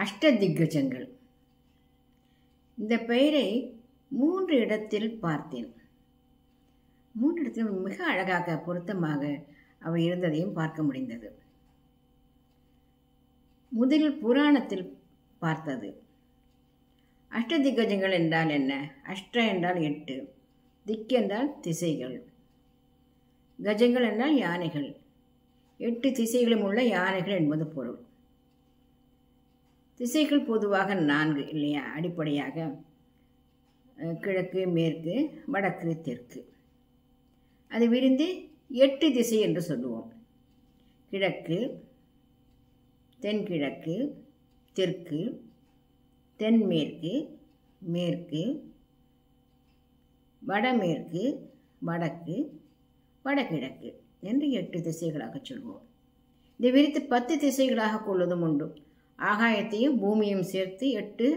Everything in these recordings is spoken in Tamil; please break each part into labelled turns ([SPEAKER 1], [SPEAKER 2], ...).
[SPEAKER 1] அஷ்டதிக்கஜங்கள். இந்த பெயரை 3 இடத்தில் பார்த்தேன். 3 இடத்திலும் மிக அழகாக பொருத்தமாக அவை இருந்ததையும் பார்க்க முடிந்தது. முதலில் புராணத்தில் பார்த்தது. அஷ்டதிக்கஜங்கள் என்றால் என்ன? அஷ்ட என்றால் 8, திக் என்றால் திசைகள், கஜங்கள் என்றால் யானைகள், 8 திசைகளும் உள்ள யானைகள் என்பது பொருள். திசைகள் பொதுவாக 4 இல்லையா? அடிப்படையாக கிழக்கு, மேற்கு, வடக்கு, தெற்கு. அது விரிந்து 8 திசை என்று சொல்லுவோம். கிழக்கு, தென்கிழக்கு, தெற்கு, தென்மேற்கு, மேற்கு, வடமேற்கு, வடக்கு, வடகிழக்கு என்று 8 திசைகளாக சொல்வோம். இதை விரித்து 10 திசைகளாக கொள்வதும் உண்டு. ஆகாயத்தையும் பூமியையும் சேர்த்து 8,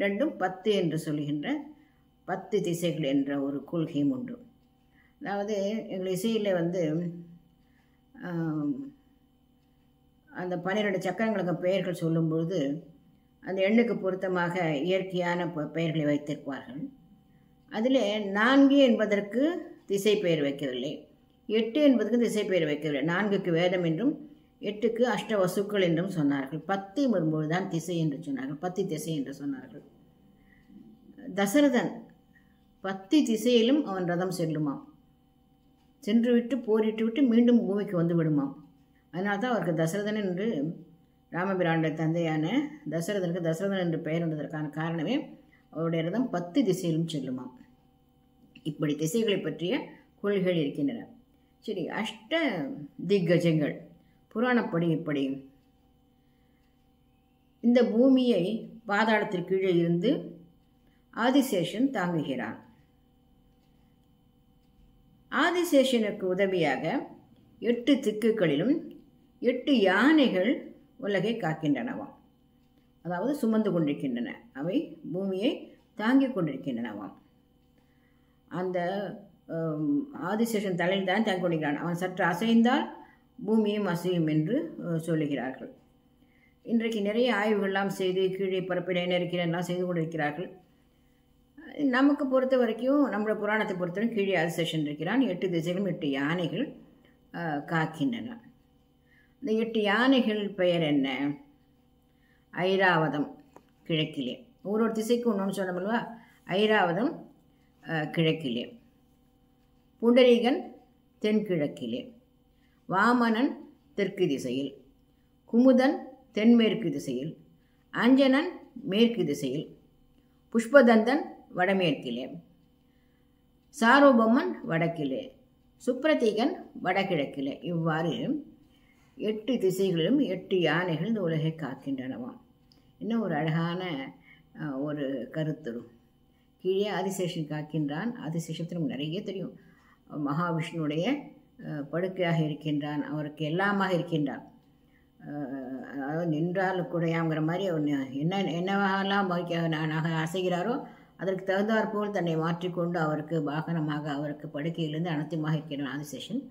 [SPEAKER 1] 2, 10 என்று சொல்கின்ற 10 திசைகள் என்ற ஒரு கொள்கையும் உண்டு. அதாவது எங்கள் இசையில் அந்த 12 சக்கரங்களுக்கு பெயர்கள் சொல்லும்பொழுது அந்த எண்ணுக்கு பொருத்தமாக இயற்கையான பெயர்களை வைத்திருப்பார்கள். அதில் 4 என்பதற்கு திசை பெயர் வைக்கவில்லை, 8 என்பதற்கு திசை பெயர் வைக்கவில்லை. 4க்கு வேதம் என்றும் 8க்கு அஷ்ட வசுக்கள் என்றும் சொன்னார்கள். 10 வரும்போது தான் திசை என்று சொன்னார்கள், 10 திசை என்று சொன்னார்கள். தசரதன் 10 திசையிலும் அவன் ரதம் செல்லுமாம். சென்று விட்டு போரிட்டு விட்டு மீண்டும் பூமிக்கு வந்து விடுமாம். அதனால தான் அவருக்கு தசரதன் என்று, ராமபிரானுடைய தந்தையான தசரதனுக்கு தசரதன் என்று பெயர் வந்ததற்கான காரணமே அவருடைய ரதம் 10 திசையிலும் செல்லுமாம். இப்படி திசைகளை பற்றிய கொள்கைகள் இருக்கின்றன. சரி, அஷ்ட திக்கஜங்கள் புராணப்படி இப்படி. இந்த பூமியை பாதாளத்திற்கு கீழே இருந்து ஆதிசேஷன் தாங்குகிறான். ஆதிசேஷனுக்கு உதவியாக 8 திக்குகளிலும் 8 யானைகள் உலகை காக்கின்றனவாம். அதாவது சுமந்து கொண்டிருக்கின்றன. அவை பூமியை தாங்கிக் கொண்டிருக்கின்றனவாம். அந்த ஆதிசேஷன் தலையில் தான் தாங்கிக் கொண்டிருக்கிறான். அவன் சற்று அசைந்தால் பூமியும் அசையும் என்று சொல்லுகிறார்கள். இன்றைக்கு நிறைய ஆய்வுகள்லாம் செய்து கீழே பரப்பில் என்ன இருக்கிறெல்லாம் செய்து கொண்டிருக்கிறார்கள். நமக்கு பொறுத்த வரைக்கும், நம்மளோட புராணத்தை பொறுத்தவரைக்கும் கீழே ஆதிசேஷன் இருக்கிறான். 8 திசைகளும் 8 யானைகள் காக்கின்றன. இந்த 8 யானைகள் பெயர் என்ன? ஐராவதம் கிழக்கிலே, ஒரு திசைக்கு ஒன்று சொன்னோம்லவா? ஐராவதம் கிழக்கிலே, புண்டரீகன் தென்கிழக்கிலே, வாமனன் தெற்கு திசையில், குமுதன் தென்மேற்கு திசையில், அஞ்சனன் மேற்கு திசையில், புஷ்பதந்தன் வடமேற்கிலே, சாரோபமன் வடக்கிலே, சுப்ரதீகன் வடகிழக்கிலே. இவ்வாறு 8 திசைகளிலும் 8 யானைகள் இந்த உலகை காக்கின்றனவாம். இன்னும் ஒரு அழகான ஒரு கருத்து. கீழே ஆதிசேஷன் காக்கின்றான். ஆதிசேஷத்திலும் நிறைய தெரியும். மகாவிஷ்ணுடைய படுக்கையாக இருக்கின்றான், அவருக்கு எல்லாமாக இருக்கின்றான். அதாவது நின்றால் குடையாங்கிற மாதிரி அவர் என்னவெல்லாம் நானாக அசைகிறாரோ அதற்கு தகுந்தாற்போல் தன்னை மாற்றிக்கொண்டு அவருக்கு வாகனமாக, அவருக்கு படுக்கையிலிருந்து அனைத்துமாக இருக்கின்றான் ஆதிசேஷன்.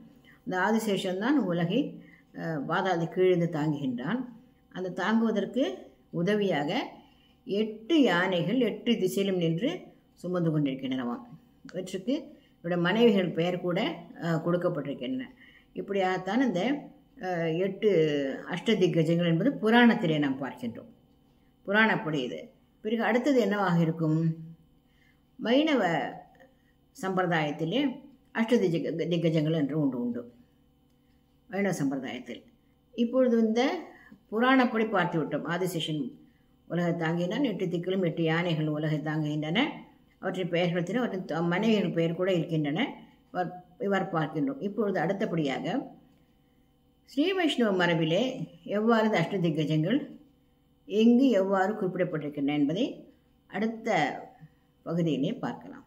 [SPEAKER 1] அந்த ஆதிசேஷன் தான் உலகை பாதாளத்தை கீழிருந்து தாங்குகின்றான். அந்த தாங்குவதற்கு உதவியாக 8 யானைகள் 8 திசையிலும் நின்று சுமந்து கொண்டிருக்கின்றனவாம். இவற்றுக்கு இவருடைய மனைவிகள் பெயர் கூட கொடுக்கப்பட்டிருக்கின்றன. இப்படியாகத்தான் இந்த 8 அஷ்டதிக்கஜங்கள் என்பது புராணத்திலே நாம் பார்க்கின்றோம். புராணப்படி இது. பிறகு அடுத்தது என்னவாக இருக்கும்? வைணவ சம்பிரதாயத்திலே திக்கஜங்கள் என்று ஒன்று உண்டு. வைணவ சம்பிரதாயத்தில் இப்பொழுது இந்த புராணப்படி பார்த்து விட்டோம். ஆதிசேஷன் உலகை தாங்கினான். 8 திக்கிலும் 8 யானைகள் உலகை தாங்குகின்றன. அவற்றின் பெயர்கள் தெரியும், அவற்றின் மனைவிகள் பெயர் கூட இருக்கின்றன. இவர் பார்க்கின்றோம். இப்பொழுது அடுத்தபடியாக ஸ்ரீ வைஷ்ணவ மரபிலே எவ்வாறு இந்த அஷ்டதிக்கஜங்கள் எங்கு எவ்வாறு குறிப்பிடப்பட்டிருக்கின்றன என்பதை அடுத்த பகுதியிலே பார்க்கலாம்.